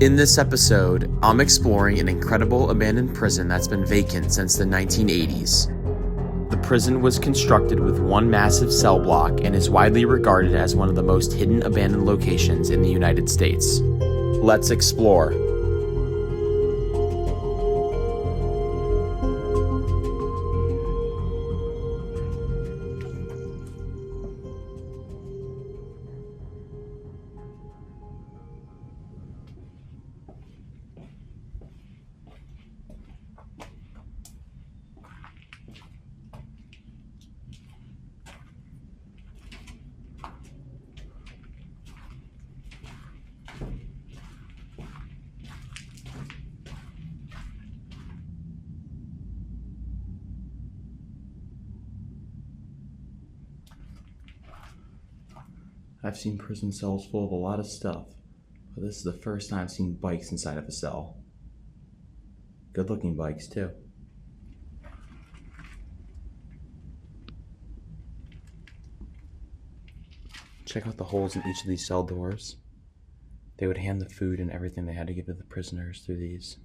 In this episode, I'm exploring an incredible abandoned prison that's been vacant since the 1980s. The prison was constructed with one massive cell block and is widely regarded as one of the most hidden abandoned locations in the United States. Let's explore. I've seen prison cells full of a lot of stuff, but this is the first time I've seen bikes inside of a cell. Good looking bikes too. Check out the holes in each of these cell doors. They would hand the food and everything they had to give to the prisoners through these.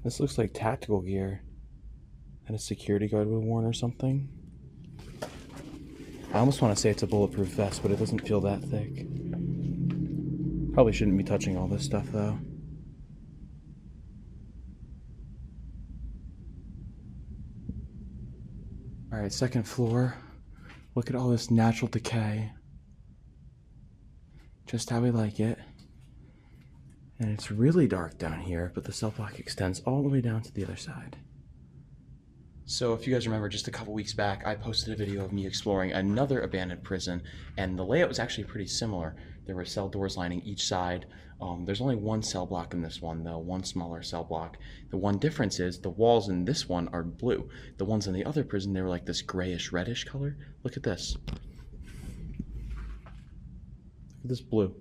This looks like tactical gear that a security guard would have worn or something. I almost want to say it's a bulletproof vest, but it doesn't feel that thick. Probably shouldn't be touching all this stuff though. Alright, second floor. Look at all this natural decay. Just how we like it. And it's really dark down here, but the cell block extends all the way down to the other side. So if you guys remember, just a couple weeks back, I posted a video of me exploring another abandoned prison, and the layout was actually pretty similar. There were cell doors lining each side. There's only one cell block in this one, though, one smaller cell block. The one difference is the walls in this one are blue. The ones in the other prison, they were like this grayish, reddish color. Look at this. Look at this blue.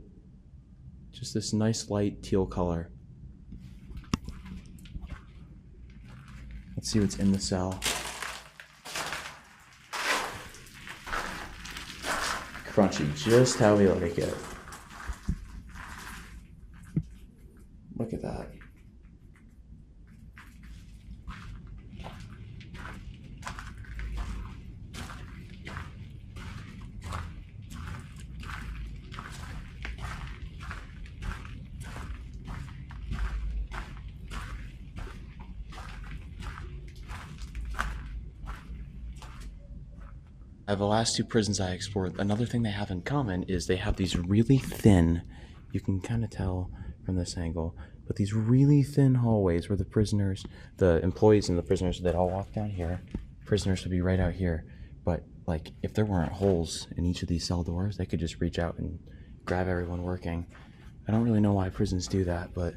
Just this nice light teal color. Let's see what's in the cell. Crunchy, just how we like it. Look at that. The last two prisons I explored, another thing they have in common is they have these really thin, you can kind of tell from this angle, but these really thin hallways where the prisoners, the employees and the prisoners, they'd all walk down here. Prisoners would be right out here. But like, if there weren't holes in each of these cell doors, they could just reach out and grab everyone working. I don't really know why prisons do that, but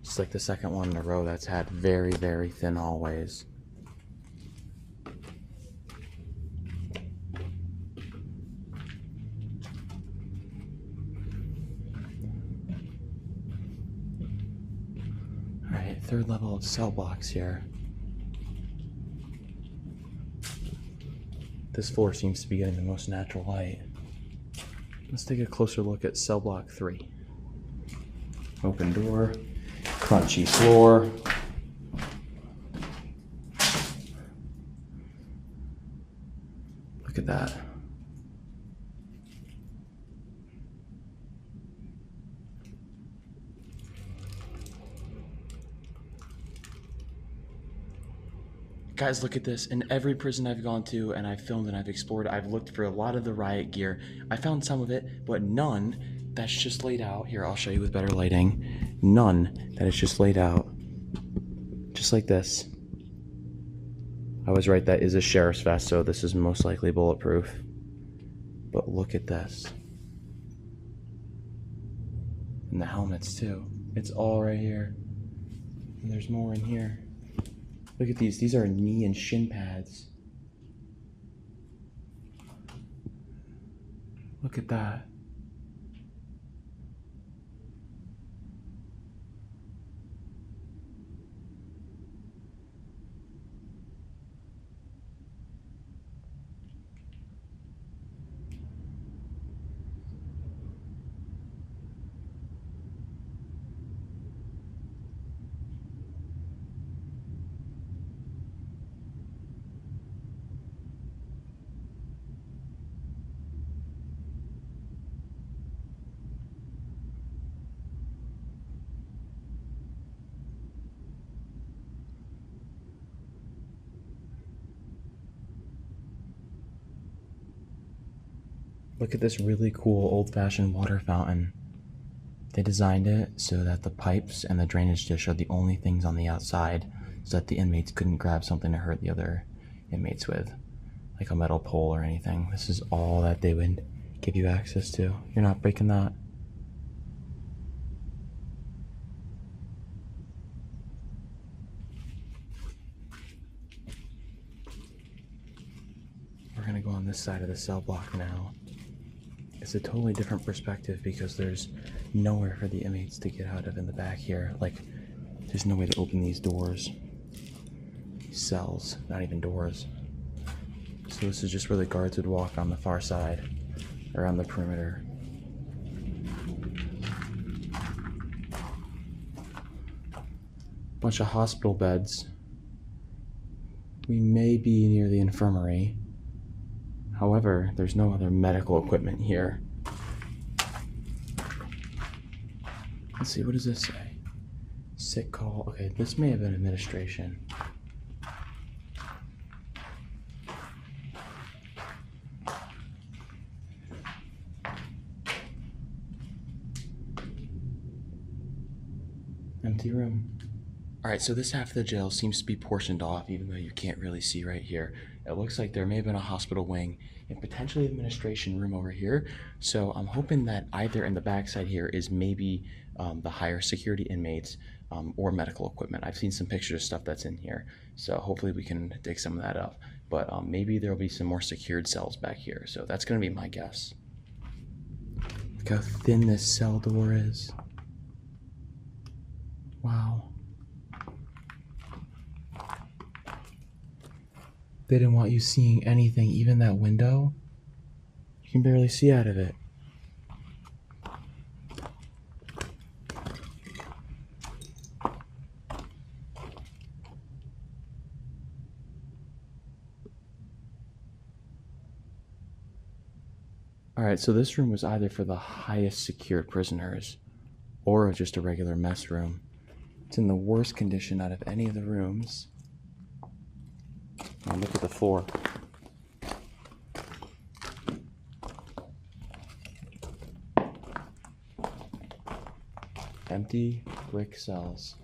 it's like the second one in a row that's had very, very thin hallways. Alright, third level of cell blocks here. This floor seems to be getting the most natural light. Let's take a closer look at cell block 3. Open door, crunchy floor. Look at that. Guys, look at this. In every prison I've gone to and I've filmed and I've explored, I've looked for a lot of the riot gear. I found some of it, but none that's just laid out. Here, I'll show you with better lighting. None that is just laid out. Just like this. I was right, that is a sheriff's vest, so this is most likely bulletproof. But look at this. And the helmets too. It's all right here. And there's more in here. Look at these. These are knee and shin pads. Look at that. Look at this really cool old-fashioned water fountain. They designed it so that the pipes and the drainage dish are the only things on the outside, so that the inmates couldn't grab something to hurt the other inmates with, like a metal pole or anything. This is all that they would give you access to. You're not breaking that. We're gonna go on this side of the cell block now. It's a totally different perspective because there's nowhere for the inmates to get out of in the back here. Like, there's no way to open these doors. These cells, not even doors. So this is just where the guards would walk on the far side, around the perimeter. Bunch of hospital beds. We may be near the infirmary. However, there's no other medical equipment here. Let's see, what does this say? Sick call. Okay, this may have been administration. Empty room. Alright, so this half of the jail seems to be portioned off, even though you can't really see right here. It looks like there may have been a hospital wing and potentially administration room over here. So I'm hoping that either in the backside here is maybe the higher security inmates or medical equipment. I've seen some pictures of stuff that's in here, so hopefully we can dig some of that up. But maybe there'll be some more secured cells back here, so that's gonna be my guess. Look how thin this cell door is. Wow. They didn't want you seeing anything, even that window. You can barely see out of it. Alright, so this room was either for the highest secured prisoners or just a regular mess room. It's in the worst condition out of any of the rooms. Now look at the floor. Empty brick cells.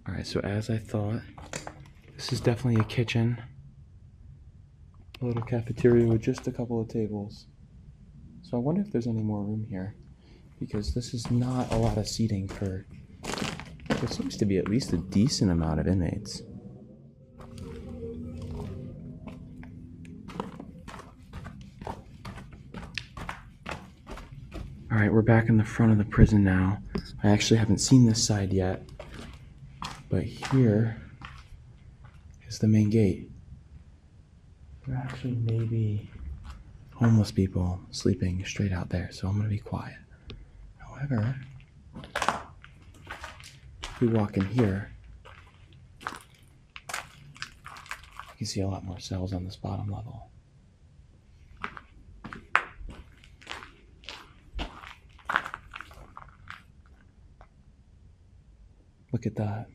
Alright, so as I thought, this is definitely a kitchen. A little cafeteria with just a couple of tables. So I wonder if there's any more room here, because this is not a lot of seating for what seems to be at least a decent amount of inmates. Alright, we're back in the front of the prison now. I actually haven't seen this side yet, but here is the main gate. There actually may be homeless people sleeping straight out there, so I'm going to be quiet. However, if we walk in here, you can see a lot more cells on this bottom level. Look at that.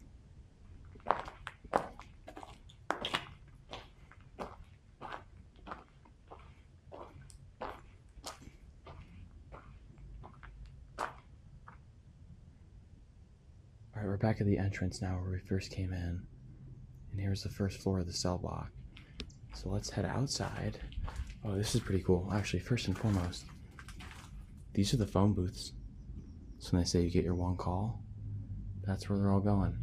Alright, we're back at the entrance now where we first came in. And here's the first floor of the cell block. So let's head outside. Oh, this is pretty cool. Actually, first and foremost, these are the phone booths. So when they say you get your one call, that's where they're all going.